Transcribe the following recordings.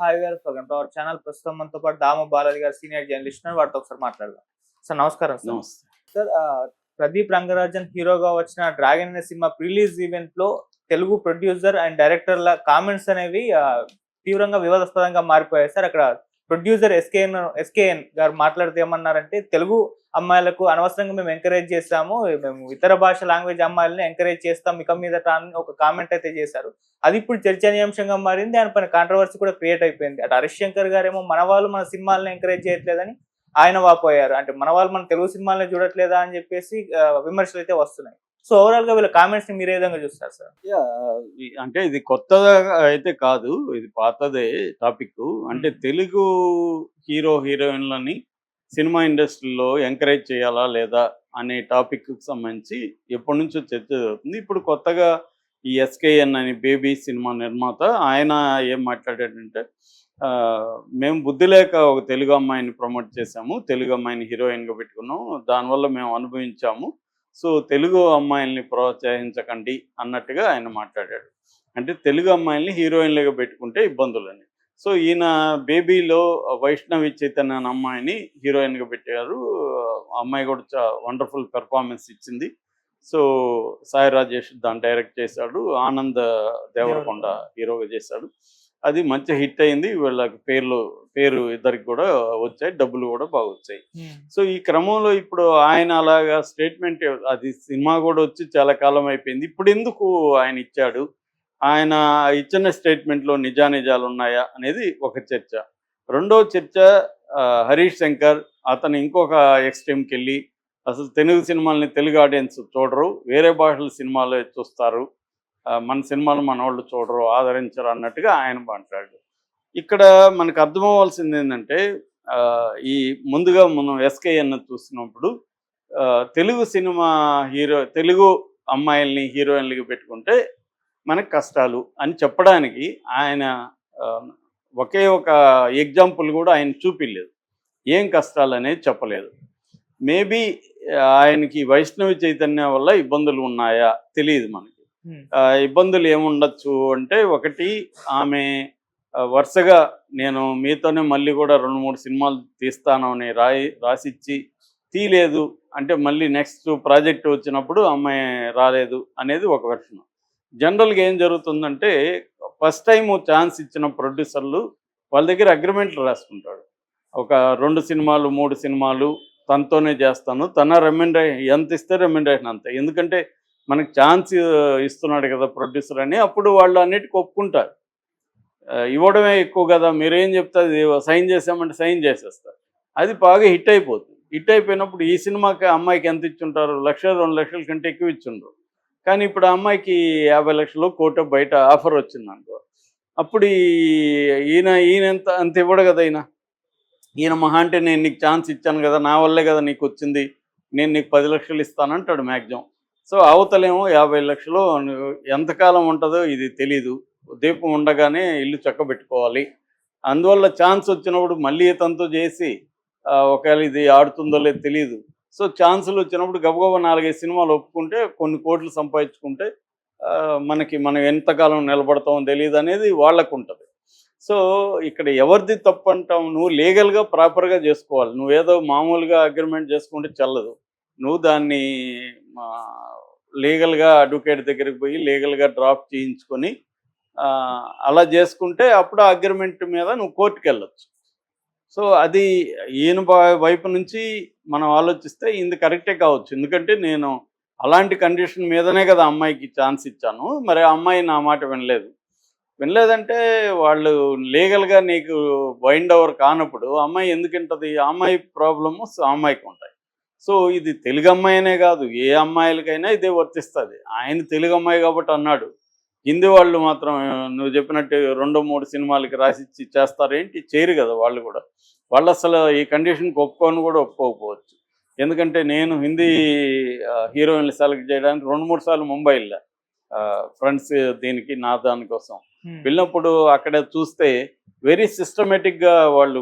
Hi గారు, welcome to our channel. ప్రస్తుతం మనతో పాటు దామ బాలాజీ గారు సీనియర్ జర్నలిస్ట్ ఉన్నారు. వాటితో ఒకసారి మాట్లాడదాం. సార్ నమస్కారం సార్. నమస్తే. సార్ ప్రదీప్ రంగరాజన్ హీరోగా వచ్చిన డ్రాగన్ అనే సినిమా ప్రిలీజ్ ఈవెంట్ లో తెలుగు ప్రొడ్యూసర్ అండ్ డైరెక్టర్ల కామెంట్స్ అనేవి తీవ్రంగా వివాదాస్పదంగా మారిపోయాయి సార్. అక్కడ ప్రొడ్యూసర్ ఎస్కేఎన్ గారు మాట్లాడితే ఏమన్నారంటే, తెలుగు అమ్మాయిలకు అనవసరంగా మేము ఎంకరేజ్ చేస్తాము, మేము ఇతర భాష లాంగ్వేజ్ అమ్మాయిలని ఎంకరేజ్ చేస్తాం ఇక మీదట అని ఒక కామెంట్ అయితే చేశారు. అది ఇప్పుడు చర్చనీయాంశంగా మారింది. దానిపైన కాంట్రవర్సీ కూడా క్రియేట్ అయిపోయింది. అటు హరీష్ శంకర్ గారేమో మన వాళ్ళు మన సినిమాలను ఎంకరేజ్ చేయట్లేదని ఆయన వాపోయారు. అంటే మన వాళ్ళు మన తెలుగు సినిమాలను చూడట్లేదా అని చెప్పేసి విమర్శలు అయితే వస్తున్నాయి. సో ఓవరాల్ గా వీళ్ళ కామెంట్స్ ని మీరు ఏ విధంగా చూస్తారు సార్? అంటే ఇది కొత్తగా అయితే కాదు, ఇది పాతదే టాపిక్. అంటే తెలుగు హీరో హీరోయిన్లని సినిమా ఇండస్ట్రీలో ఎంకరేజ్ చేయాలా లేదా అనే టాపిక్ సంబంధించి ఎప్పటి నుంచో చర్చ జరుగుతుంది. ఇప్పుడు కొత్తగా ఈ ఎస్కేఎన్ అని బేబీ సినిమా నిర్మాత ఆయన ఏం మాట్లాడాడంటే, మేము బుద్ధి లేక ఒక తెలుగు అమ్మాయిని ప్రమోట్ చేశాము, తెలుగు అమ్మాయిని హీరోయిన్గా పెట్టుకున్నాం, దానివల్ల మేము అనుభవించాము, సో తెలుగు అమ్మాయిల్ని ప్రోత్సహించకండి అన్నట్టుగా ఆయన మాట్లాడాడు. అంటే తెలుగు అమ్మాయిల్ని హీరోయిన్లుగా పెట్టుకుంటే ఇబ్బందులని. సో ఈయన బేబీలో వైష్ణవి చైతన్య అనే అమ్మాయిని హీరోయిన్గా పెట్టారు. అమ్మాయి కూడా వండర్ఫుల్ పెర్ఫార్మెన్స్ ఇచ్చింది. సో సాయి రాజేష్ దాన్ని డైరెక్ట్ చేశాడు, ఆనంద్ దేవరకొండ హీరోగా చేశాడు. అది మంచి హిట్ అయింది. వీళ్ళకి పేరు ఇద్దరికి కూడా వచ్చాయి, డబ్బులు కూడా బాగా వచ్చాయి. సో ఈ క్రమంలో ఇప్పుడు ఆయన అలాగా స్టేట్మెంట్, అది సినిమా కూడా వచ్చి చాలా కాలం అయిపోయింది, ఇప్పుడు ఎందుకు ఆయన ఇచ్చాడు, ఆయన ఇచ్చిన స్టేట్మెంట్లో నిజానిజాలు ఉన్నాయా అనేది ఒక చర్చ. రెండో చర్చ, హరీష్ శంకర్ అతను ఇంకొక ఎక్స్ట్రీమ్కి వెళ్ళి అసలు తెలుగు సినిమాలని తెలుగు ఆడియన్స్ చూడరు, వేరే భాషల సినిమాలు చూస్తారు, మన సినిమాలు మన వాళ్ళు చూడరు, ఆదరించరు అన్నట్టుగా ఆయన మాట్లాడాడు. ఇక్కడ మనకు అర్థమవ్వాల్సింది ఏంటంటే, ఈ ముందుగా మనం ఎస్కేఎన్ చూసినప్పుడు తెలుగు సినిమా తెలుగు అమ్మాయిల్ని హీరోయిన్లకి పెట్టుకుంటే మనకు కష్టాలు అని చెప్పడానికి ఆయన ఒకే ఒక ఎగ్జాంపుల్ కూడా ఆయన చూపిలేదు, ఏం కష్టాలు అనేది చెప్పలేదు. మేబీ ఆయనకి వైష్ణవి చైతన్య వల్ల ఇబ్బందులు ఉన్నాయా తెలియదు మనకి. ఇబ్బందులు ఏముండొచ్చు అంటే, ఒకటి, ఆమె వరుసగా నేను మీతోనే మళ్ళీ కూడా 2-3 సినిమాలు తీస్తాను అని రాసిచ్చి తీయలేదు అంటే, మళ్ళీ నెక్స్ట్ ప్రాజెక్ట్ వచ్చినప్పుడు అమ్మాయి రాలేదు అనేది ఒక వెర్షన్. జనరల్గా ఏం జరుగుతుందంటే, ఫస్ట్ టైం ఛాన్స్ ఇచ్చిన ప్రొడ్యూసర్లు వాళ్ళ దగ్గర అగ్రిమెంట్లు రాసుకుంటాడు. ఒక 2 సినిమాలు 3 సినిమాలు తనతోనే చేస్తాను, తన ఎంత ఇస్తే రెమ్యునరేషన్ అంతే, ఎందుకంటే మనకు ఛాన్స్ ఇస్తున్నాడు కదా ప్రొడ్యూసర్ అని, అప్పుడు వాళ్ళు అన్నిటికీ ఒప్పుకుంటారు. ఇవ్వడమే ఎక్కువ కదా, మీరేం చెప్తారు, సైన్ చేసామంటే సైన్ చేసేస్తారు. అది బాగా హిట్ అయిపోతుంది. హిట్ అయిపోయినప్పుడు ఈ సినిమాకి అమ్మాయికి ఎంత ఇచ్చుంటారు, 1-2 లక్షల కంటే ఎక్కువ ఇచ్చుండ్రు. కానీ ఇప్పుడు ఆ అమ్మాయికి 50 లక్షలు కోట బయట ఆఫర్ వచ్చిందనుకో, అప్పుడు ఈయన అంత ఇవ్వడు కదా. ఈయన మహా అంటే, నేను నీకు ఛాన్స్ ఇచ్చాను కదా, నా వల్లే కదా నీకు వచ్చింది, నేను నీకు 10 లక్షలు ఇస్తానంటాడు మ్యాక్సిమం. సో అవతలేమో 50 లక్షలు ఎంతకాలం ఉంటుందో ఇది తెలీదు, దీపం ఉండగానే ఇల్లు చక్కబెట్టుకోవాలి. అందువల్ల ఛాన్స్ వచ్చినప్పుడు మళ్ళీ ఇతనితో చేసి ఒకవేళ ఇది ఆడుతుందో లేదో తెలియదు. సో ఛాన్సులు వచ్చినప్పుడు గబగబా 4-5 సినిమాలు ఒప్పుకుంటే కొన్ని కోట్లు సంపాదించుకుంటే మనం ఎంతకాలం నిలబడతామో తెలియదు అనేది వాళ్ళకు ఉంటుంది. సో ఇక్కడ ఎవరిది తప్పు అంటాం, నువ్వు లీగల్గా ప్రాపర్గా చేసుకోవాలి. నువ్వేదో మామూలుగా అగ్రిమెంట్ చేసుకుంటే చెల్లదు. నువ్వు దాన్ని లీగల్గా అడ్వకేట్ దగ్గరికి పోయి లీగల్గా డ్రాఫ్ట్ చేయించుకొని అలా చేసుకుంటే అప్పుడు ఆ అగ్రిమెంట్ మీద నువ్వు కోర్టుకు వెళ్ళొచ్చు. సో అది ఈయన వైపు నుంచి మనం ఆలోచిస్తే ఇది కరెక్టే కావచ్చు, ఎందుకంటే నేను అలాంటి కండిషన్ మీదనే కదా అమ్మాయికి ఛాన్స్ ఇచ్చాను, మరి ఆ అమ్మాయి నా మాట వినలేదంటే వాళ్ళు లీగల్గా నీకు బైండ్ ఓవర్ కానప్పుడు అమ్మాయి ఎందుకు వింటుంది, ఆ అమ్మాయి ప్రాబ్లమ్స్ ఆ అమ్మాయికి ఉంటాయి. సో ఇది తెలుగు అమ్మాయినే కాదు, ఏ అమ్మాయిలకైనా ఇదే వర్తిస్తుంది. ఆయన తెలుగు అమ్మాయి కాబట్టి అన్నాడు, హిందీ వాళ్ళు మాత్రం నువ్వు చెప్పినట్టు 2-3 సినిమాలకి రాసిచ్చి చేస్తారేంటి, చేయరు కదా వాళ్ళు కూడా. వాళ్ళు అసలు ఈ కండిషన్కి ఒప్పుకొని కూడా ఒప్పుకోకపోవచ్చు. ఎందుకంటే నేను హిందీ హీరోయిన్లు సెలెక్ట్ చేయడానికి 2-3 సార్లు ముంబై వెళ్ళా, ఫ్రెండ్స్ దీనికి నా దానికోసం వెళ్ళినప్పుడు. అక్కడ చూస్తే వెరీ సిస్టమేటిక్గా వాళ్ళు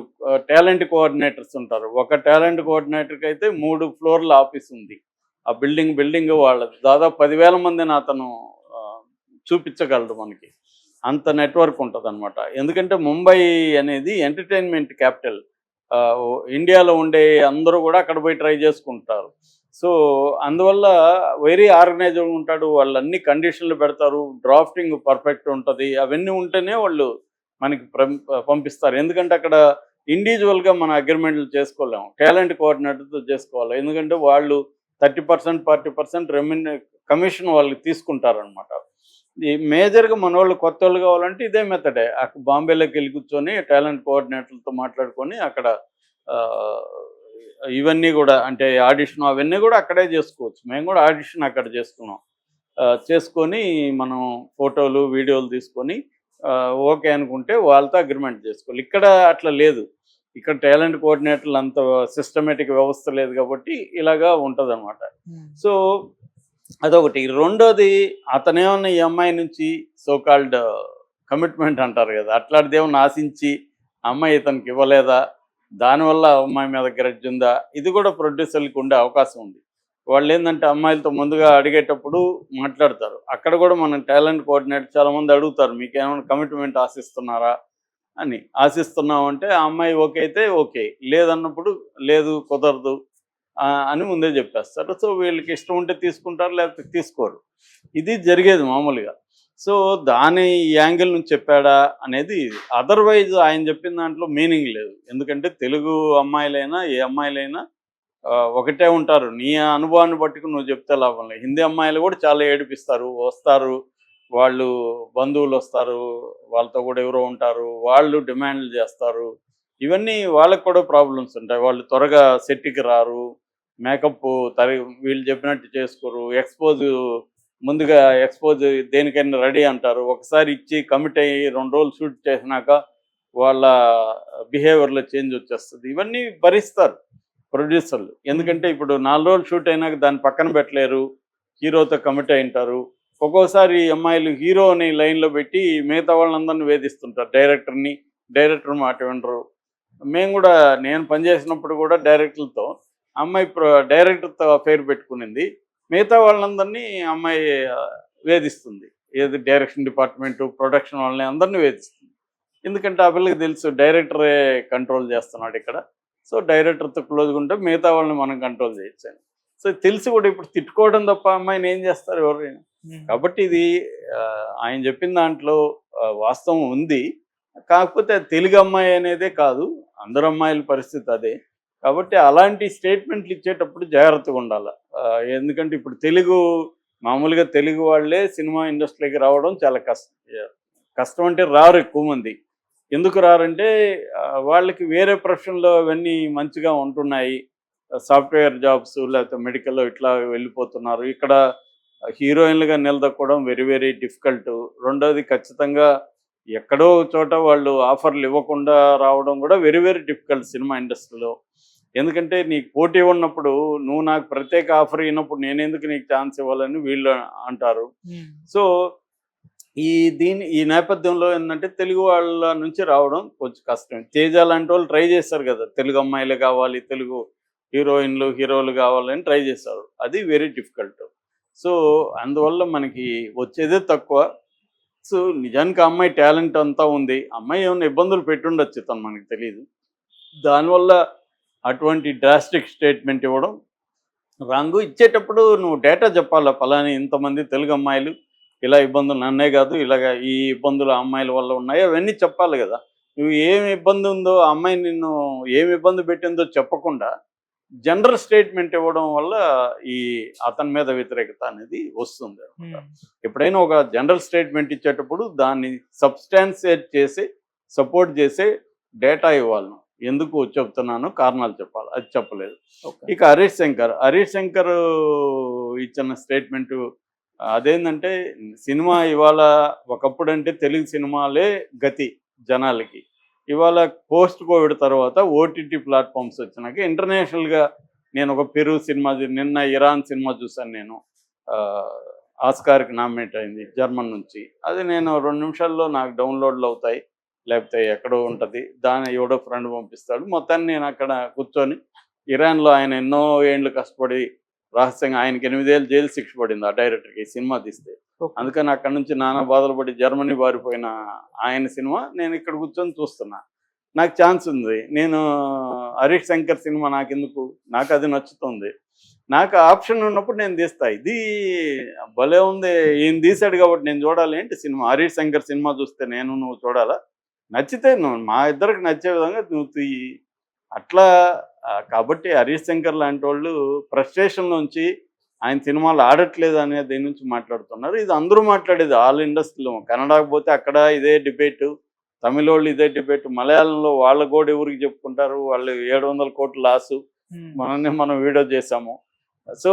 టాలెంట్ కోఆర్డినేటర్స్ ఉంటారు. ఒక టాలెంట్ కోఆర్డినేటర్కి అయితే 3 ఫ్లోర్ల ఆఫీస్ ఉంది. ఆ బిల్డింగ్ వాళ్ళది దాదాపు 10,000 మందిని అతను చూపించగలడు మనకి. అంత నెట్వర్క్ ఉంటుంది అనమాట. ఎందుకంటే ముంబై అనేది ఎంటర్టైన్మెంట్ క్యాపిటల్. ఇండియాలో ఉండే అందరూ కూడా అక్కడ పోయి ట్రై చేసుకుంటారు. సో అందువల్ల వెరీ ఆర్గనైజ్డ్ ఉంటాడు. వాళ్ళు అన్ని కండిషన్లు పెడతారు. డ్రాఫ్టింగ్ పర్ఫెక్ట్ ఉంటుంది. అవన్నీ ఉంటేనే వాళ్ళు మనకి పంపిస్తారు. ఎందుకంటే అక్కడ ఇండివిజువల్గా మన అగ్రిమెంట్లు చేసుకోలేము. టాలెంట్ కోఆర్డినేటర్తో చేసుకోవాలి. ఎందుకంటే వాళ్ళు 30% 40% కమిషన్ వాళ్ళు తీసుకుంటారనమాట. ఈ మేజర్గా మన వాళ్ళు కొత్త వాళ్ళు కావాలంటే ఇదే మెథడే. అక్కడ బాంబేలోకి వెళ్ళి కూర్చొని టాలెంట్ కోఆర్డినేటర్లతో మాట్లాడుకొని అక్కడ ఇవన్నీ కూడా అంటే ఆడిషన్ అవన్నీ కూడా అక్కడే చేసుకోవచ్చు. మేము కూడా ఆడిషన్ అక్కడ చేసుకున్నాం. చేసుకొని మనం ఫోటోలు వీడియోలు తీసుకొని ఓకే అనుకుంటే వాళ్ళతో అగ్రిమెంట్ చేసుకోవాలి. ఇక్కడ అట్లా లేదు. ఇక్కడ టాలెంట్ కోఆర్డినేటర్లు అంత సిస్టమేటిక్ వ్యవస్థ లేదు కాబట్టి ఇలాగా ఉంటుంది అనమాట. సో అదొకటి. రెండోది అతనేమన్నా ఈ అమ్మాయి నుంచి సోకాల్డ్ కమిట్మెంట్ అంటారు కదా, అట్లాంటిది ఏమన్నా ఆశించి అమ్మాయి ఇతనికి ఇవ్వలేదా, దానివల్ల అమ్మాయి మీద గ్రడ్జ్ ఉందా, ఇది కూడా ప్రొడ్యూసర్లకు ఉండే అవకాశం ఉంది. వాళ్ళు ఏంటంటే అమ్మాయిలతో ముందుగా అడిగేటప్పుడు మాట్లాడతారు. అక్కడ కూడా మనం టాలెంట్ కోఆర్డినేటర్ చాలామంది అడుగుతారు, మీకు ఏమైనా కమిట్మెంట్ ఆశిస్తున్నారా అని. ఆశిస్తున్నామంటే ఆ అమ్మాయి ఓకే అయితే ఓకే, లేదన్నప్పుడు లేదు కుదరదు అని ముందే చెప్పేస్తారు. సో వీళ్ళకి ఇష్టం ఉంటే తీసుకుంటారు, లేకపోతే తీసుకోరు. ఇది జరిగేది మామూలుగా. సో దాని యాంగిల్ నుంచి చెప్పాడా అనేది. అదర్వైజ్ ఆయన చెప్పిన దాంట్లో మీనింగ్ లేదు. ఎందుకంటే తెలుగు అమ్మాయిలైనా ఏ అమ్మాయిలైనా ఒకటే ఉంటారు. నీ అనుభవాన్ని బట్టి నువ్వు చెప్తే లాభం లేదు. హిందీ అమ్మాయిలు కూడా చాలా ఏడిపిస్తారు. వస్తారు, వాళ్ళు బంధువులు వస్తారు, వాళ్ళతో కూడా ఎవరో ఉంటారు, వాళ్ళు డిమాండ్లు చేస్తారు. ఇవన్నీ వాళ్ళకు కూడా ప్రాబ్లమ్స్ ఉంటాయి. వాళ్ళు త్వరగా సెట్కి రారు, మేకప్ వీళ్ళు చెప్పినట్టు చేసుకోరు, ముందుగా ఎక్స్పోజ్ దేనికైనా రెడీ అంటారు. ఒకసారి ఇచ్చి కమిట్ అయ్యి 2 రోజులు షూట్ చేసినాక వాళ్ళ బిహేవియర్లో చేంజ్ వచ్చేస్తుంది. ఇవన్నీ భరిస్తారు ప్రొడ్యూసర్లు. ఎందుకంటే ఇప్పుడు 4 రోజులు షూట్ అయినాక దాన్ని పక్కన పెట్టలేరు, హీరోతో కమిట్ అయి ఉంటారు. ఒక్కోసారి అమ్మాయిలు హీరోని లైన్లో పెట్టి మిగతా వాళ్ళందరినీ వేధిస్తుంటారు. డైరెక్టర్ మాట వినరు. మేము కూడా నేను పనిచేసినప్పుడు కూడా డైరెక్టర్లతో అమ్మాయి డైరెక్టర్తో పేరు పెట్టుకునింది, మిగతా వాళ్ళందరినీ అమ్మాయి వేధిస్తుంది. ఏది డైరెక్షన్ డిపార్ట్మెంటు, ప్రొడక్షన్ వాళ్ళని అందరినీ వేధిస్తుంది. ఎందుకంటే ఆ పిల్లకి తెలుసు డైరెక్టరే కంట్రోల్ చేస్తున్నాడు ఇక్కడ. సో డైరెక్టర్తో క్లోజ్గా ఉంటే మిగతా వాళ్ళని మనం కంట్రోల్ చేయొచ్చు. సో తెలిసి కూడా ఇప్పుడు తిట్టుకోవడం తప్ప అమ్మాయిని ఏం చేస్తారు ఎవరైనా. కాబట్టి ఇది ఆయన చెప్పిన దాంట్లో వాస్తవం ఉంది. కాకపోతే తెలుగు అమ్మాయి అనేదే కాదు, అందరు అమ్మాయిల పరిస్థితి అదే. కాబట్టి అలాంటి స్టేట్మెంట్లు ఇచ్చేటప్పుడు జాగ్రత్తగా ఉండాలి. ఎందుకంటే ఇప్పుడు మామూలుగా తెలుగు వాళ్ళే సినిమా ఇండస్ట్రీకి రావడం చాలా కష్టం అంటే రారు ఎక్కువ మంది. ఎందుకు రారంటే వాళ్ళకి వేరే ప్రొఫెషన్లో అవన్నీ మంచిగా ఉంటున్నాయి. సాఫ్ట్వేర్ జాబ్స్ లేకపోతే మెడికల్లో ఇట్లా వెళ్ళిపోతున్నారు. ఇక్కడ హీరోయిన్లుగా నిలదొక్కడం వెరీ వెరీ డిఫికల్ట్. రెండోది ఖచ్చితంగా ఎక్కడో చోట వాళ్ళు ఆఫర్లు ఇవ్వకుండా రావడం కూడా వెరీ వెరీ డిఫికల్ట్ సినిమా ఇండస్ట్రీలో. ఎందుకంటే నీకు పోటీ ఉన్నప్పుడు నువ్వు నాకు ప్రత్యేక ఆఫర్ ఇవ్వనప్పుడు నేనెందుకు నీకు ఛాన్స్ ఇవ్వాలని వీళ్ళు అంటారు. సో ఈ నేపథ్యంలో ఏంటంటే తెలుగు వాళ్ళ నుంచి రావడం కొంచెం కష్టం. తేజ లాంటి వాళ్ళు ట్రై చేస్తారు కదా, తెలుగు అమ్మాయిలు కావాలి, తెలుగు హీరోలు కావాలని ట్రై చేస్తారు. అది వెరీ డిఫికల్ట్. సో అందువల్ల మనకి వచ్చేదే తక్కువ. సో నిజానికి ఆ అమ్మాయి టాలెంట్ అంతా ఉంది. అమ్మాయి ఏమైనా ఇబ్బందులు పెట్టుండొచ్చు, తను మనకు తెలియదు. దానివల్ల అటువంటి డ్రాస్టిక్ స్టేట్మెంట్ ఇవ్వడం రాంగు. ఇచ్చేటప్పుడు నువ్వు డేటా చెప్పాలా, ఫలాని ఇంతమంది తెలుగు అమ్మాయిలు ఇలా ఇబ్బందులు, నన్నే కాదు ఇలాగ ఈ ఇబ్బందులు అమ్మాయిల వల్ల ఉన్నాయి అవన్నీ చెప్పాలి కదా. నువ్వు ఏమి ఇబ్బంది ఉందో ఆ అమ్మాయి నిన్ను ఏమి ఇబ్బంది పెట్టిందో చెప్పకుండా జనరల్ స్టేట్మెంట్ ఇవ్వడం వల్ల అతని మీద వ్యతిరేకత అనేది వస్తుంది. ఎప్పుడైనా ఒక జనరల్ స్టేట్మెంట్ ఇచ్చేటప్పుడు దాన్ని సబ్స్టాన్షియేట్ చేసి సపోర్ట్ చేసే డేటా ఇవ్వాలి. ఎందుకు చెప్తున్నాను, కారణాలు చెప్పాలి. అది చెప్పలేదు. ఇక హరీష్ శంకర్ ఇచ్చిన స్టేట్మెంటు అదేంటంటే, సినిమా ఇవాళ ఒకప్పుడు అంటే తెలుగు సినిమాలే గతి జనాలకి. ఇవాళ పోస్ట్ కోవిడ్ తర్వాత ఓటీటీ ప్లాట్ఫామ్స్ వచ్చినాక ఇంటర్నేషనల్గా నేను ఒక పెరు సినిమా, నిన్న ఇరాన్ సినిమా చూసాను నేను, ఆస్కార్కి నామినేట్ అయింది జర్మన్ నుంచి. అది నేను 2 నిమిషాల్లో నాకు డౌన్లోడ్లు అవుతాయి, లేకపోతే ఎక్కడో ఉంటుంది, దాన్ని ఎవడో ఫ్రెండ్ పంపిస్తాడు. మొత్తాన్ని నేను అక్కడ కూర్చొని ఇరాన్లో ఆయన ఎన్నో ఏళ్ళు కష్టపడి రహస్యంగా ఆయనకి 8 ఏళ్ళు జైలు శిక్ష పడింది ఆ డైరెక్టర్కి ఈ సినిమా తీస్తే. ఓకే. అందుకని అక్కడి నుంచి నానా బాధలు పడి జర్మనీ పారిపోయిన ఆయన సినిమా నేను ఇక్కడ కూర్చొని చూస్తున్నా. నాకు ఛాన్స్ ఉంది. నేను హరీష్ శంకర్ సినిమా నాకెందుకు? నాకు అది నచ్చుతుంది. నాకు ఆప్షన్ ఉన్నప్పుడు నేను తీస్తా. ఇది భలే ఉంది. ఈయన తీశాడు కాబట్టి నేను చూడాలి ఏంటి సినిమా? హరీష్ శంకర్ సినిమా చూస్తే నువ్వు చూడాలా? నచ్చితే నువ్వు మా ఇద్దరికి నచ్చే విధంగా నువ్వు తీయి. అట్లా కాబట్టి హరీష్ శంకర్ లాంటి వాళ్ళు ఫ్రస్ట్రేషన్‌లోంచి ఆయన సినిమాలు ఆడట్లేదు అనే దీని నుంచి మాట్లాడుతున్నారు. ఇది అందరూ మాట్లాడేది ఆల్ ఇండస్ట్రీలో. కన్నడకి పోతే అక్కడ ఇదే డిబేటు. తమిళోళ్ళు ఇదే డిబేట్. మలయాళంలో వాళ్ళ గోడు ఎవరికి చెప్పుకుంటారు? వాళ్ళు 700 కోట్ల లాసు. మనం వీడియో చేసాము. సో,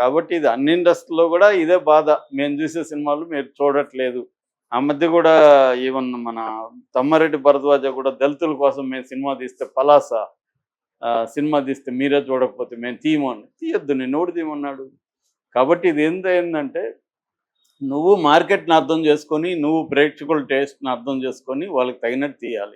కాబట్టి ఇది అన్ని ఇండస్ట్రీలో కూడా ఇదే బాధ. మేము చూసే సినిమాలు మీరు చూడట్లేదు. ఆ మధ్య కూడా ఈవెన్ మన తమ్మారెడ్డి భరద్వాజ కూడా దళితుల కోసం మేము సినిమా తీస్తే పలాస సినిమా తీస్తే మీరే చూడకపోతే మేము తీయము అని. తీయొద్దు, నిన్నెవడు తీయమన్నాడు? కాబట్టి ఇది ఏంటంటే నువ్వు మార్కెట్‌ని అర్థం చేసుకొని, నువ్వు ప్రేక్షకుల టేస్ట్‌ని అర్థం చేసుకొని వాళ్ళకి తగినట్టు తీయాలి.